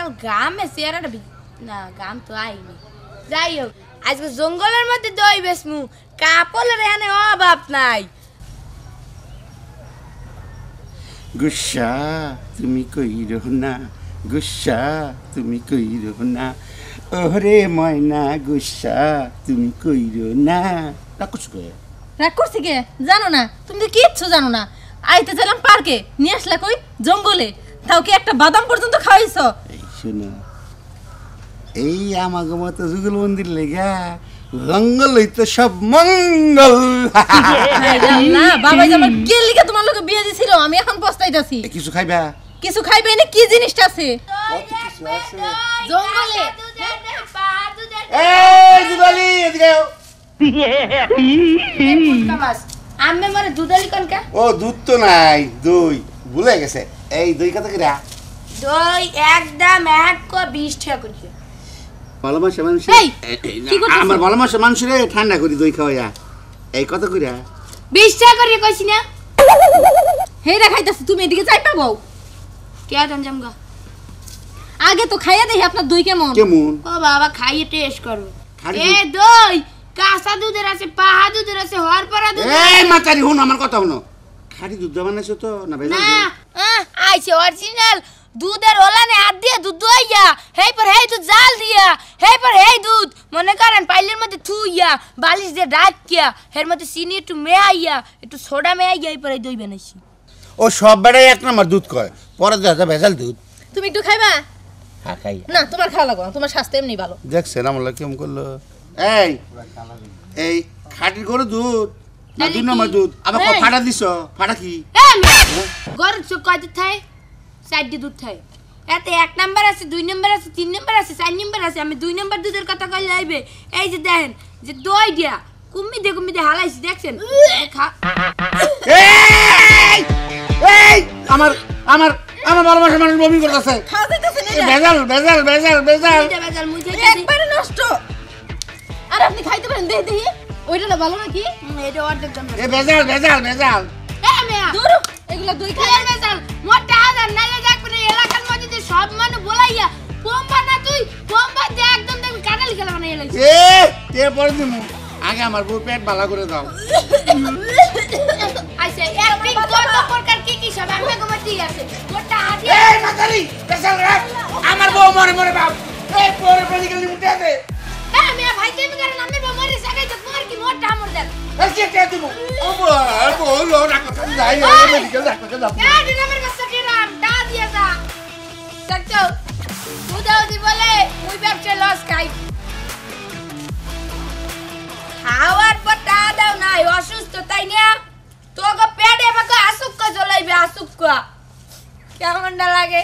আজকাল গ্রামে চেহারাটা না গ্রাম তো আইনি যাই হোক আজকে জঙ্গলের মধ্যে দই বেসমু কাপড়ের এখানে অভাব নাই গুসা তুমি কইরো না গুসা তুমি কইরো না ওরে ময়না গুসা তুমি কইরো না রাখছ কে রাগ করছি কে জানো না তুমি তো কিচ্ছু জানো না আইতে চাইলাম পার্কে নিয়ে আসলা কই জঙ্গলে তাও কি একটা বাদাম পর্যন্ত খাওয়াইছো এই শোনো এই আমাগো মতো যুগল মন্দির লেগা জঙ্গল হইতো সব মঙ্গল না বাবা আমার গেলিকে তোমার লগে বিয়ে দিছিল আমি এখন পস্তাইতাছি কিছু খাইবা কিছু খাইবে না কি জিনিসটা আছে জঙ্গলে এই দিবালি এদিকে আমি মানে দুধালি কোনকা ও দুধ তো নাই দই ভুলে গেছে এই দই কত করে দই একদম 120 টাকা করে ভালোবাসা মানুষ আমার ভালোবাসা মানুষরে ঠান্ডা করি দই খাওয়া এই কত করে 20 টাকা করে কইছি না হেইরা খাইতাছ তুমি এদিকে যাই পাবো কে আদম জামগা আগে তো খাইয়া দেখি আপনার দই কেমন কেমন ও বাবা খাইয়ে টেস্ট করব এ দই কাঁচা দুধের আছে পাহা দুধের আছে হরপরা দুধ এই মাতারি হুন আমার কথা হুনো খাঁটি দুধ বানাইছো তো না ভেজাল না আইছে অরিজিনাল দুধের ওলানে হাত দিয়ে দুধ দইয়া হেই পর হেই দুধ জাল দিয়া হেই পর হেই দুধ মনে করেন পাইলের মধ্যে থুইয়া বালিশ দিয়ে ডাকিয়া এর মধ্যে চিনি একটু মেয়াইয়া একটু সোডা মেয়াইয়া এই পরে দই বানাইছি ও সব বেড়াই এক নম্বর দুধ কয় পরে দেখা ভেজাল দুধ তুমি একটু খাইবা হ্যাঁ খাই না তোমার খাওয়া লাগবে না তোমার স্বাস্থ্য এমনি ভালো দেখছেন আমার কেমন করলো এই এই খাঁটির গরু দুধ না দুই নম্বর দুধ আবার ফাটা দিছ ফাটা কি গরুর চোখ কয় দুধ থাই 4 দুধ থাই এতে 1 নাম্বার আছে 2 নাম্বার আছে 3 নাম্বার আছে 4 নাম্বার আছে আমি 2 নাম্বার দুধের কথা কইলে আইবে এই যে দেখেন যে দই দিয়া কুম্মি দে হালাইছি দেখছেন এই এই আমার আমার আমার ভালোবাসা মানুষ বমি করতেছে খাওয়া যাইতাছে না ভেজাল ভেজাল ভেজাল ভেজাল এটা বেজাল মুই খাই একবারে নষ্ট আর আপনি খাইতে পারেন দেখি দেখি ওইটা না ভালো নাকি এটা অর্ধেক দাম এ ভেজাল ভেজাল ভেজাল মেয়া দূর এগুলা দই খাই খাইয়ার বেজাল মোটা হাজার নালে দেখবে না এলাকার মধ্যে যে সব মানুষ বলাইয়া বোম্বা না তুই বোম্বা দিয়ে একদম দেখবি কাটালি খেলা বানাই লাগছে এ তে পরে দিমু আগে আমার বউ পেট ভালো করে দাও আচ্ছা একদিন তোর প্রকার কি সব আমি গমা ঠিক আছে মোটা হাতি এই মাতারি ভেজাল রাখ আমার বউ মরে মরে বাপ এই পরে পরে গেলি মুটে দে হ্যাঁ মেয়া ভাই তুমি কারণ আমি বমরে সাগাই তো তোমার কি মোটা আমর দেন আজকে কে দিমু ও বলো না কথা যাই মেডিকেল ডাক্তারকে দাও এ ডিনামের বাচ্চা কি রাম দা দিয়া যা দেখছো দুধাউদি বলে মুই ব্যবসা লস খাই খাওয়ার পর টা দাও নাই অসুস্থ তাই না তোকে পেটে বাকে আসুক্কা জ্বলাইবে আসুক্কা কেমনটা লাগে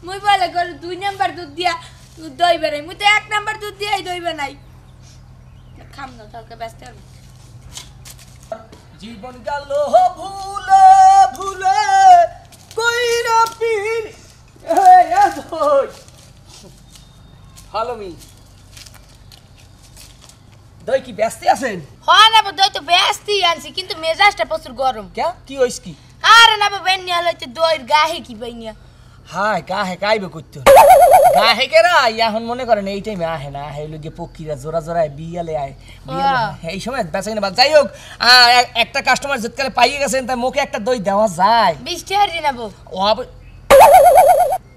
মুই বলে করে 2 নাম্বার দুধ দিয়া দুধ দই বেরাই মুই তো 1 নাম্বার দুধ দিয়াই দই বানাই খাম না তাহলে ব্যস্ত হবে জীবন গেল ভুলে ভুলে কইরা পীর হ্যালো মি দই কি ব্যস্ত আছেন হ্যাঁ না দই তো ব্যস্তই আনছি কিন্তু মেজাজটা প্রচুর গরম কে কি হইছ কি আরে না বেনি হলো তো দইর গাহে কি বাইনিয়া হাই গাহে কাইবে করতে গাহে কেরা এখন মনে করেন এই টাইমে আহে না আহে লোকে পক্ষীরা জোড়া জোড়ায় বিয়ালে আয় এই সময় বেচা কিনা যাই হোক একটা কাস্টমার যেতকালে পাইয়ে গেছেন তাই মুখে একটা দই দেওয়া যায় 20 টাকা রি নেবো ও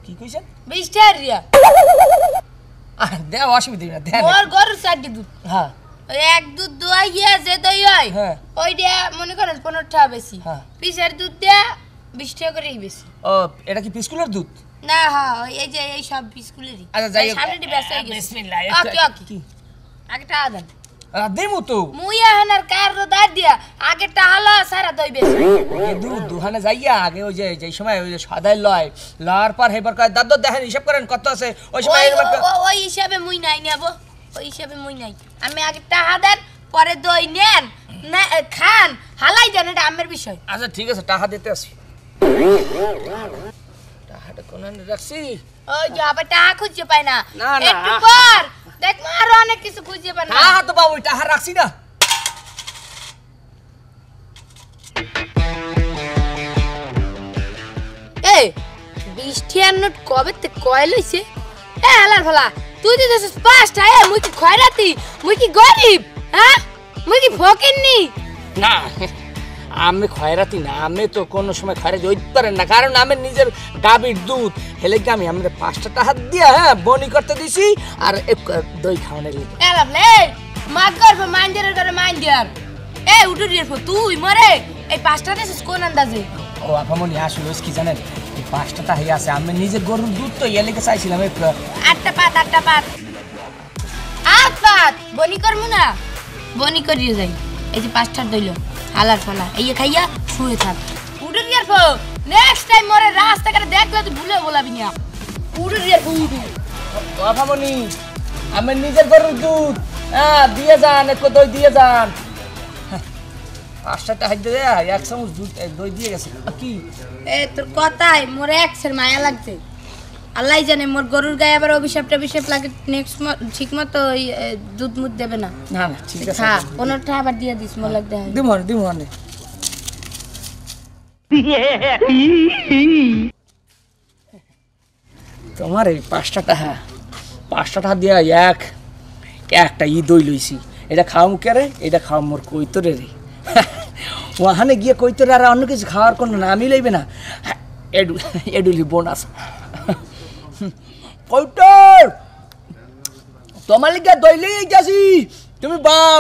কি কইছেন 20 টাকা রিয়া দেওয়া অসুবিধা না দেন মোর গরুর 4 দুধ হ্যাঁ ওই এক দুধ দই গিয়া যে দই হয় হ্যাঁ ওইটা মনে করেন 15 টাকা বেশি হ্যাঁ পিসের দুধ দিয়া 20 টাকা করেই বেশি ও এটা কি পিসকুলের দুধ না হ্যাঁ এই যে এই সব বিস্কুলেরই আচ্ছা যাই হোক সামনেটি ব্যস্ত হয়ে গেছে বিসমিল্লাহ ওকে ওকে কি আগে টাকা দেন দেমু তো মুই আহানার কার দাঁত দিয়া আগে টাহালা সারা দই বেশি দুধ দুহানে যাইয়া আগে ওই যে যেই সময় ওই যে সাদাই লয় লওয়ার পর হেবার কয় দাদু দেখেন হিসাব করেন কত আছে ওই সময় ওই হিসাবে মুই নাই নেব ওই হিসাবে মুই নাই আমি আগে টাকা দেন পরে দই নেন না খান হালাই দেন এটা আমার বিষয় আচ্ছা ঠিক আছে টাকা দিতে আসি টাকাটা কোন রাখছি ওই যে আবার টাকা খুঁজে পাই না না, না। একটু পর দেখ আরো অনেক কিছু খুঁজে পাই না টাকা তো বাবু টাকা রাখছি না এই 20 নোট কবে তে কয় লইছে এ হালার ফলা তুই তো দেছিস 5 টাকা মুই কি খয়রাতি মুই কি গরিব হ্যাঁ মুই কি ফকিরনি না আমি খয়রাতি না, আমি তো কোনো সময় খয়রাতি হইতে পারেন না, কারণ আমি নিজের গাভীর দুধ হেলে কি আমি 5 টাকা দিয়ে হ্যাঁ বনি করতে দিছি আর দই খাওয়ানোর লিগে। এলাবলে মাত করব মাইন্ডের করে মাইন্ডার এ উঠু দিয়ে তুই মরে এই 5 টাকা দেছিস কোন আন্দাজে? ও আপামনি আসলে কি জানেন এই 5 টাকা হয়ে আছে, আমি নিজের গরুর দুধ তো ইয়ে লিখে চাইছিলাম এই 8টা পাত বনি করমু না বনি করিয়ে যাই এই যে 5টা দইল হালার ফলা এই খাইয়া শুয়ে থাক উঠে দিয়ে নেক্সট টাইম মরে রাস্তাঘাটে দেখলে তুই ভুলে বলাবি না উঠে দিয়ে ও আপামনি আমি নিজের গরুর দুধ হ্যাঁ দিয়ে যান একটু দই দিয়ে যান। 5 টাকা হাইতে দে 1 চামচ দুধ দই দিয়ে গেছে কি এ তোর কথাই মোর এক্সের মায়া লাগছে আল্লাহ জানে মোর গরুর গায়ে আবার অভিশাপ লাগে নেক্সট ঠিক মতো দুধ মুধ দেবে না। না না ঠিক আছে হ্যাঁ 15টা আবার দিয়ে দিস মোর লাগতে হয় দিমনে তোমার এই 5 টাকা দিয়া একটা দই লইছি, এটা খাওয়াম কে রে, এটা খাওয়াম মোর কৈতরে রে। ওখানে গিয়ে কৈতরে আর অন্য কিছু খাওয়ার কোনো নামই লইবে না, এডুলি বোনাস। কৈতর তোমার লিগে দই লই যাচ্ছি, তুমি বাও।